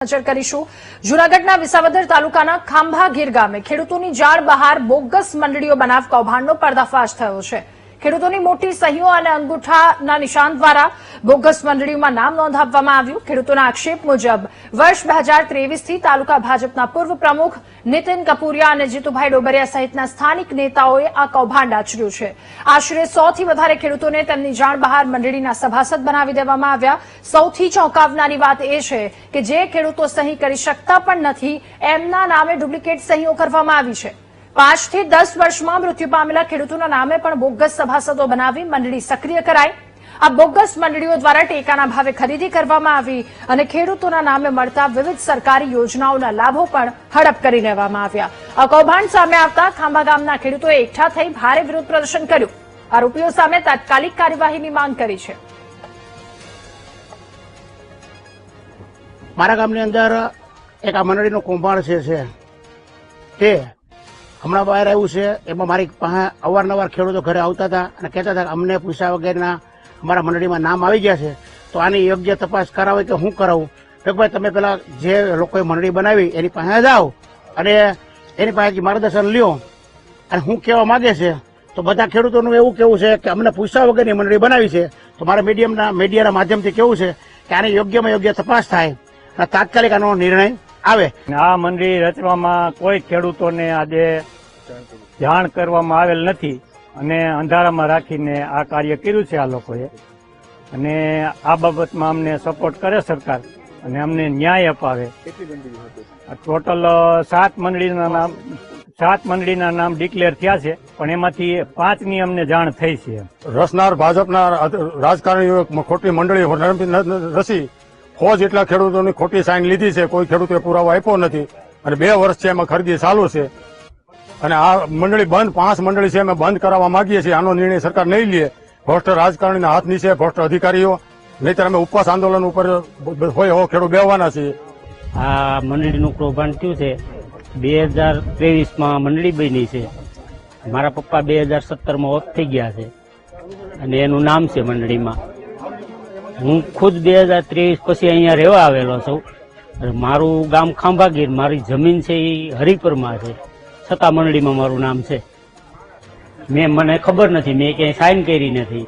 નજર કરીશું જૂનાગઢના વિસાવદર તાલુકાના ખાંભાગીર ગામે ખેડૂતોની જાળ બહાર બોગસ મંડળીઓ બનાવ કૌભાંડનો પર્દાફાશ થયો છે। ખેડૂતોની મોટી સહીઓ અને અંગૂઠાના નિશાન દ્વારા બોગસ મંડળીઓમાં નામ નોંધાવવામાં આવ્યું। ખેડૂતોના આક્ષેપ મુજબ વર્ષ 2023 થી તાલુકા ભાજપના પૂર્વ પ્રમુખ નીતિન કપૂરિયા અને જીતુભાઈ ડોબરિયા સહિતના સ્થાનિક નેતાઓએ આ કૌભાંડ આચર્યું છે। આશરે 100 થી વધારે ખેડૂતોને તેમની જાણ બહાર મંડળીના સભાસદ બનાવી દેવામાં આવ્યા। સૌથી ચોંકાવનારી વાત એ છે કે જે ખેડૂતો સહી કરી શકતા પણ નથી એમના નામે ડુપ્લિકેટ સહીઓ કરવામાં આવી છે। 5 થી 10 વર્ષમાં મૃત્યુ પામેલા ખેડૂતોના નામે પણ બોગસ સભાસદો બનાવી મંડળી સક્રિય કરાઈ। આ બોગસ મંડળીઓ દ્વારા ટેકાના ભાવે ખરીદી કરવામાં આવી અને ખેડૂતોના નામે મળતા વિવિધ સરકારી યોજનાઓના લાભો પણ હડપ કરી લેવામાં આવ્યા। આ કૌભાંડ સામે આવતા ખાંભા ગામના ખેડૂતોએ એકઠા થઈ ભારે વિરોધ પ્રદર્શન કર્યું। આરોપીઓ સામે તાત્કાલિક કાર્યવાહીની માંગ કરી છે। મારા ગામની અંદર એક આ મંડળીનું કૌભાંડ છે તે હમણાં બહાર આવ્યું છે। એમાં મારી પાસે અવારનવાર ખેડૂતો ઘરે આવતા હતા અને કહેતા હતા કે અમને પૂછ્યા વગરના અમારા મંડળીમાં નામ આવી ગયા છે, તો આની યોગ્ય તપાસ કરાવે કે હું કરાવું। તો ભાઈ તમે પેલા જે લોકોએ મંડળી બનાવી એની પાસે જાઓ અને એની પાસેથી માર્ગદર્શન લ્યો અને હું કહેવા માંગે છે તો બધા ખેડૂતોનું એવું કેવું છે કે અમને પૂછ્યા વગરની મંડળી બનાવી છે। તો મારા મીડિયાના માધ્યમથી કેવું છે કે આની યોગ્યમાં યોગ્ય તપાસ થાય અને તાત્કાલિક આનો નિર્ણય આવે। આ મંડળી રચવામાં કોઈ ખેડૂતોને આજે જાણ કરવામાં આવેલ નથી અને અંધારામાં રાખીને આ કાર્ય કર્યું છે આ લોકોએ અને આ બાબતમાં અમને સપોર્ટ કરે સરકાર અને અમને ન્યાય અપાવે। ટોટલ 7 મંડળીના નામ ડિક્લેર થયા છે પણ એમાંથી 5ની અમને જાણ થઈ છે। રસનાર ભાજપના રાજકારણીઓ ખોટી મંડળી રસી 100 જેટલા ખેડૂતોની ખોટી સાઈન લીધી છે, કોઈ ખેડૂતોએ પુરાવો આપ્યો નથી અને 2 વર્ષ છે એમાં ખરીદી ચાલુ છે અને આ મંડળી બંધ 5 મંડળી છે અમે બંધ કરાવવા માંગીએ છીએ। આનો નિર્ણય સરકાર નહીં લે, ભ્રષ્ટ રાજકારણીના હાથ નીચે ભ્રષ્ટ અધિકારીઓ, નહીતર અમે ઉપવાસ આંદોલન ઉપર હોય એવો ખેડૂત બેહવાના છીએ। આ મંડળીનું કૌભાંડ થયું છે 2023માં મંડળી બની છે। મારા પપ્પા 2017માં ઓફ થઈ ગયા છે અને એનું નામ છે મંડળીમાં। હું ખુદ 2023 પછી અહીંયા રહેવા આવેલો છું। મારું ગામ ખાંભાગીર, મારી જમીન છે એ હરિપુરમાં છે, છતાં મંડળીમાં મારું નામ છે। મને ખબર નથી, મેં ક્યાંય સાઇન કરી નથી।